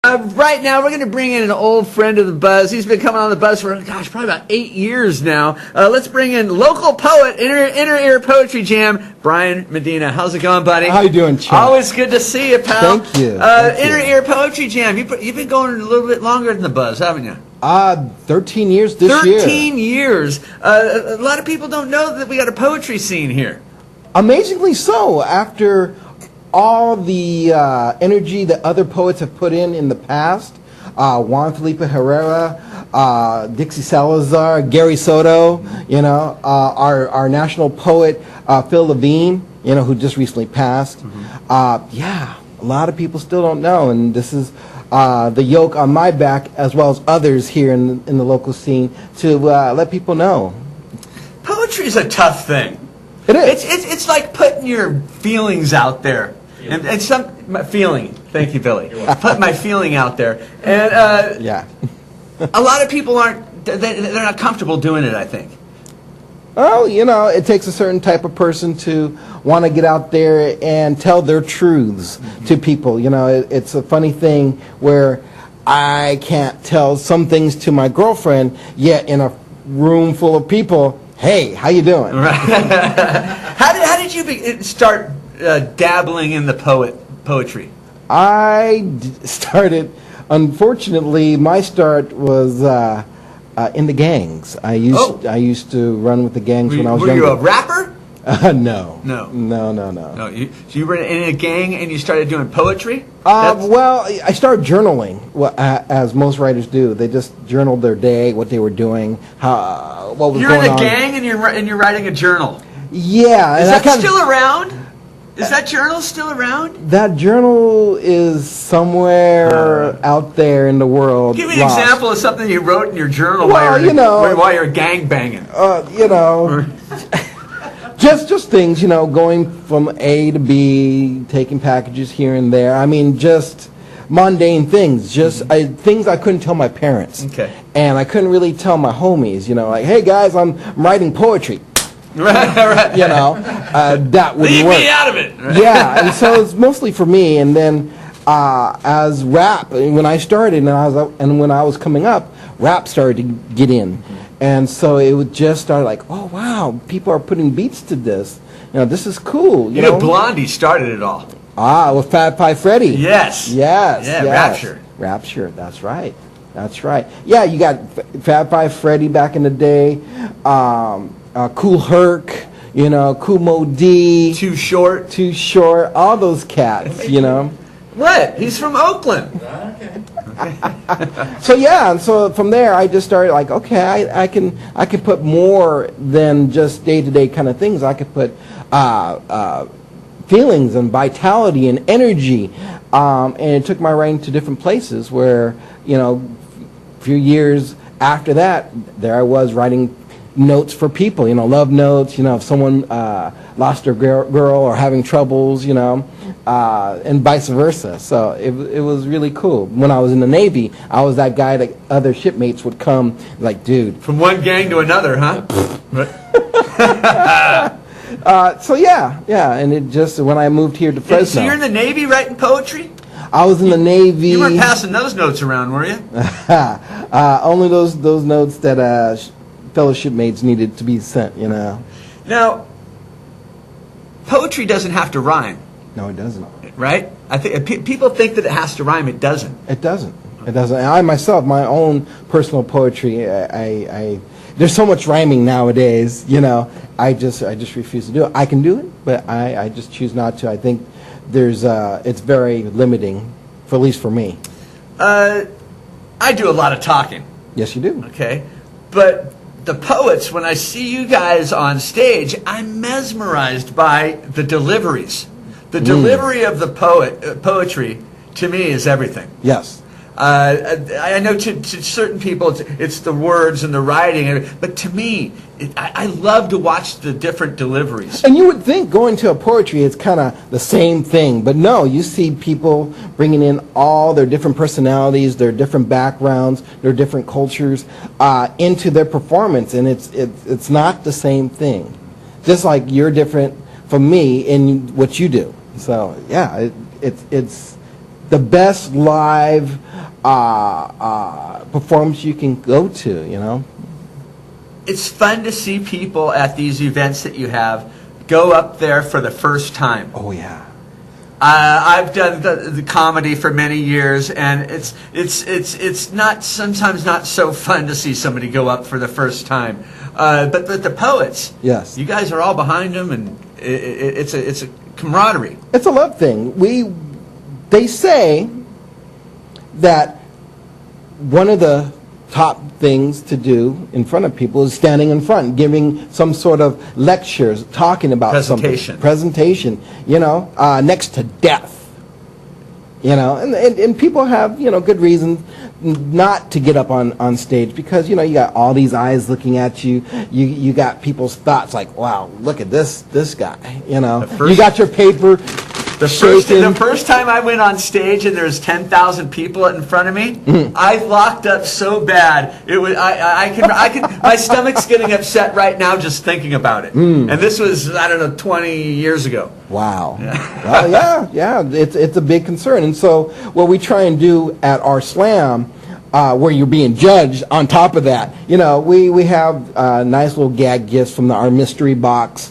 Right now, we're going to bring in an old friend of the Buzz. He's been coming on the Buzz for, gosh, probably about 8 years now. Let's bring in local poet, Inner Ear Poetry Jam, Bryan Medina. How's it going, buddy? How you doing, Chuck? Always good to see you, pal. Thank you. Inner Ear Poetry Jam. You've been going a little bit longer than the Buzz, haven't you? 13 years this year. 13 years. A lot of people don't know that we got a poetry scene here. Amazingly so. After all the energy that other poets have put in the past, Juan Felipe Herrera, Dixie Salazar, Gary Soto, our national poet Phil Levine, who just recently passed. Yeah, a lot of people still don't know, and this is the yoke on my back, as well as others here in the local scene, to let people know. Poetry is a tough thing. It is. It's like putting your feelings out there. And my feeling. Thank you, Billy. Put my feeling out there, and yeah, a lot of people aren't. They're not comfortable doing it, I think. Oh, it takes a certain type of person to want to get out there and tell their truths to people. It's a funny thing where I can't tell some things to my girlfriend, yet in a room full of people, hey, how you doing? Right. How did you start dabbling in the poetry? I started, unfortunately, my start was in the gangs. I used to run with the gangs when I was younger. Were you a rapper? No. No. So you were in a gang and you started doing poetry? Well, I started journaling, as most writers do. They just journaled their day, what they were doing, what was going on. You're in a gang and you're writing a journal. Yeah. Is that still around? Is that journal still around? That journal is somewhere out there in the world. Give me an example of something you wrote in your journal while you're gang banging. Just things, going from A to B, taking packages here and there. I mean, just mundane things, things I couldn't tell my parents. Okay. And I couldn't really tell my homies, like, hey guys, I'm writing poetry. Right. That wouldn't Leave work. me out of it. Right? Yeah, and so it's mostly for me. And then as rap, when I started and when I was coming up, rap started to get in. And so it would just start like, oh wow, people are putting beats to this. This is cool. Blondie started it all. With Fat Pie Freddy. Yes. Yeah, Rapture. That's right. Yeah, you got Fat Pie Freddy back in the day. Cool Herc, Cool Mo D. Too Short, all those cats, What? He's from Oakland. Okay. So yeah, and so from there I just started like, okay, I can put more than just day-to-day kind of things. I could put feelings and vitality and energy, and it took my writing to different places where, a few years after that, there I was writing notes for people, love notes, if someone lost their girl or having troubles, and vice versa. So it was really cool. When I was in the Navy, I was that guy that other shipmates would come like, dude. From one gang to another, huh? So yeah, and it just, when I moved here to Fresno. So you're in the Navy writing poetry? I was in the Navy. You weren't passing those notes around, were you? Only those notes that fellowship mates needed to be sent, Now, poetry doesn't have to rhyme. No, it doesn't. Right? I think people think that it has to rhyme. It doesn't. It doesn't. And I myself, my own personal poetry, I there's so much rhyming nowadays, I just refuse to do it. I can do it, but I just choose not to. I think it's very limiting, at least for me. I do a lot of talking. Yes, you do. Okay. But the poets, when I see you guys on stage, I'm mesmerized by the deliveries. The delivery of the poetry, to me, is everything. Yes. I know to certain people it's the words and the writing, but to me, I love to watch the different deliveries. And you would think going to a poetry is kind of the same thing, but no, you see people bringing in all their different personalities, their different backgrounds, their different cultures into their performance, and it's not the same thing. Just like you're different from me in what you do. So yeah, it's the best live performance you can go to, you know. It's fun to see people at these events that you have go up there for the first time. Oh, yeah. I've done the comedy for many years, and it's not sometimes not so fun to see somebody go up for the first time. But the poets, yes, you guys are all behind them, and it's a camaraderie. It's a love thing. They say that one of the top things to do in front of people is standing in front, giving some sort of lectures, talking about presentation. something. Presentation, you know, next to death. You know, and people have, you know, good reason not to get up on stage because, you know, you got all these eyes looking at you. You got people's thoughts like, wow, look at this guy, you know. You got your paper. The first time I went on stage and there's 10,000 people in front of me, I locked up so bad. It was I can my stomach's getting upset right now just thinking about it. And this was, I don't know, 20 years ago. Wow. Yeah. Well, yeah. It's a big concern. And so what we try and do at our slam, where you're being judged on top of that, you know, we have nice little gag gifts from our mystery box.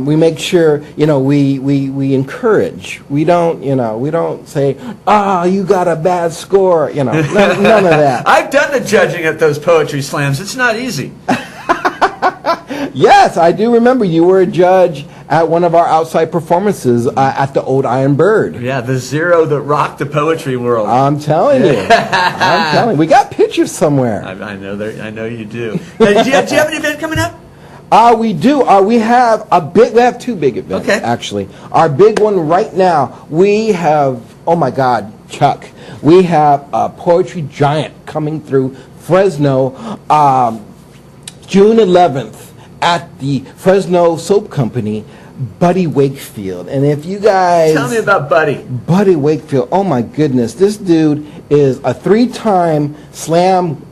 We make sure, you know, we encourage. We don't say, you got a bad score, you know, none of that. I've done the judging at those poetry slams. It's not easy. Yes, I do remember you were a judge at one of our outside performances at the Old Iron Bird. Yeah, the zero that rocked the poetry world. I'm telling you. I'm telling you. We got pictures somewhere. I know you do. Do you have an event coming up? We do. We have two big events, actually. Our big one right now, we have, oh my God, Chuck, we have a poetry giant coming through Fresno, June 11th at the Fresno Soap Company, Buddy Wakefield. And if you guys... Tell me about Buddy. Buddy Wakefield, oh my goodness, this dude is a 3-time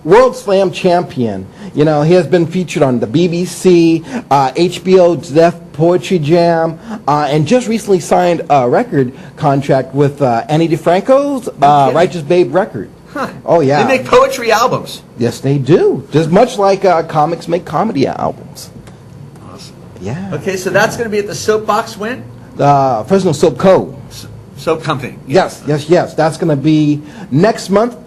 World Slam champion. You know, he has been featured on the BBC, HBO's Def Poetry Jam, and just recently signed a record contract with Annie DeFranco's Righteous Babe record. Huh. Oh, yeah. They make poetry albums. Yes, they do. Just much like comics make comedy albums. Awesome. Yeah. Okay, so that's going to be at the Soapbox when? Fresno Soap Co. Soap Company. Yes. That's going to be next month,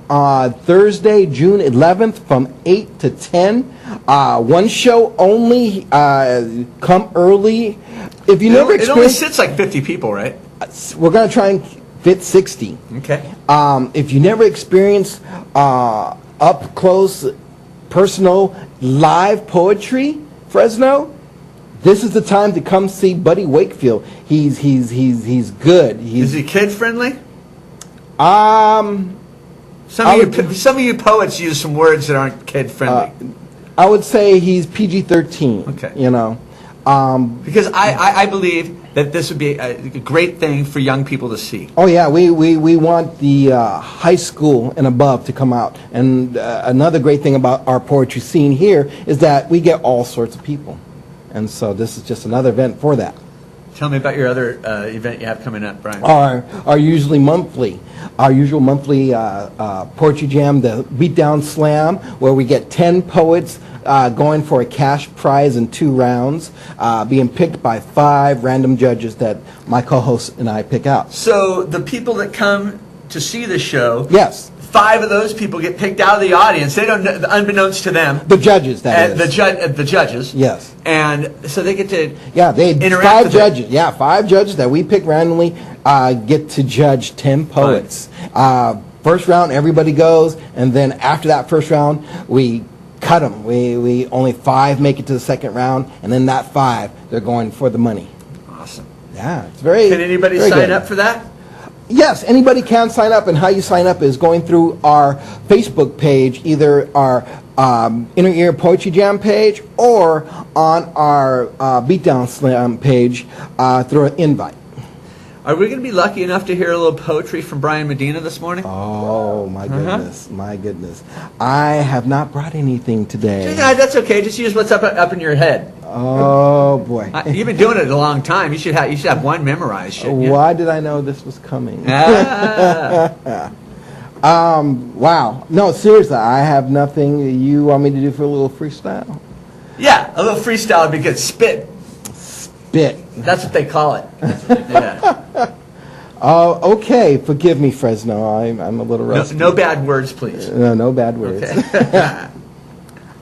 Thursday, June 11th from 8 to 10. One show only. Come early. If you never it only sits like 50 people, right? We're going to try and fit 60. Okay. If you never experienced up close, personal, live poetry, Fresno, this is the time to come see Buddy Wakefield. He's good. Is he kid friendly? Some of you poets use some words that aren't kid friendly. I would say he's PG-13. Okay. You know, because I believe that this would be a great thing for young people to see. Oh yeah, we want the high school and above to come out. And another great thing about our poetry scene here is that we get all sorts of people. And so this is just another event for that. Tell me about your other event you have coming up, Bryan. Our usual monthly poetry jam, the Beatdown Slam, where we get 10 poets going for a cash prize in 2 rounds, being picked by 5 random judges that my co-host and I pick out. So the people that come to see the show, yes, 5 of those people get picked out of the audience. They don't know, unbeknownst to them. The judges, that is. The judges. Yes. And so they get to interact 5 judges. It. Yeah, 5 judges that we pick randomly get to judge 10 poets. First round, everybody goes, and then after that first round, we cut them. We only 5 make it to the second round, and then that 5, they're going for the money. Awesome. Yeah, it's very. Can anybody sign up for that? Yes, anybody can sign up, and how you sign up is going through our Facebook page, either our Inner Ear Poetry Jam page or on our Beatdown Slam page through an invite. Are we going to be lucky enough to hear a little poetry from Bryan Medina this morning? Oh, my goodness, my goodness. I have not brought anything today. Yeah, that's okay. Just use what's up in your head. Oh boy. You've been doing it a long time. You should have one memorized, shouldn't you? Why did I know this was coming? Ah. Wow. No, seriously, I have nothing you want me to do for a little freestyle? Yeah, a little freestyle would be good. Spit. Spit. That's what they call it. Yeah. Okay, forgive me, Fresno. I'm a little rusty. No bad words, please. No bad words. Okay.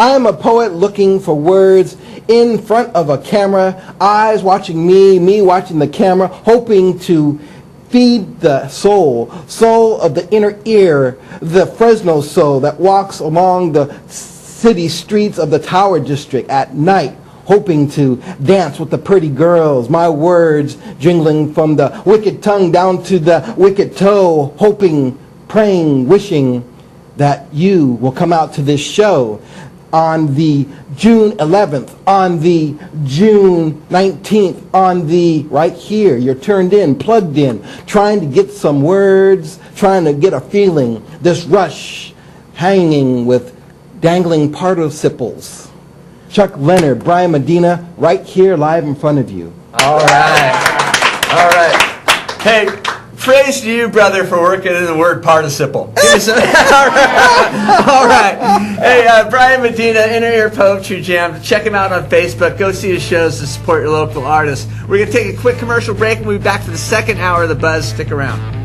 I am a poet looking for words in front of a camera, eyes watching me watching the camera, hoping to feed the soul of the inner ear, the Fresno soul that walks along the city streets of the Tower District at night, hoping to dance with the pretty girls, my words jingling from the wicked tongue down to the wicked toe, hoping, praying, wishing that you will come out to this show on the June 11th, on the June 19th, on the right here. You're turned in, plugged in, trying to get some words, trying to get a feeling. This rush, hanging with dangling participles. Chuck Leonard, Bryan Medina, right here live in front of you. All right. All right. Hey, praise to you, brother, for working in the word participle. Give me some. All right. All right. Hey, Bryan Medina, Inner Ear Poetry Jam. Check him out on Facebook. Go see his shows to support your local artists. We're going to take a quick commercial break and we'll be back for the second hour of The Buzz. Stick around.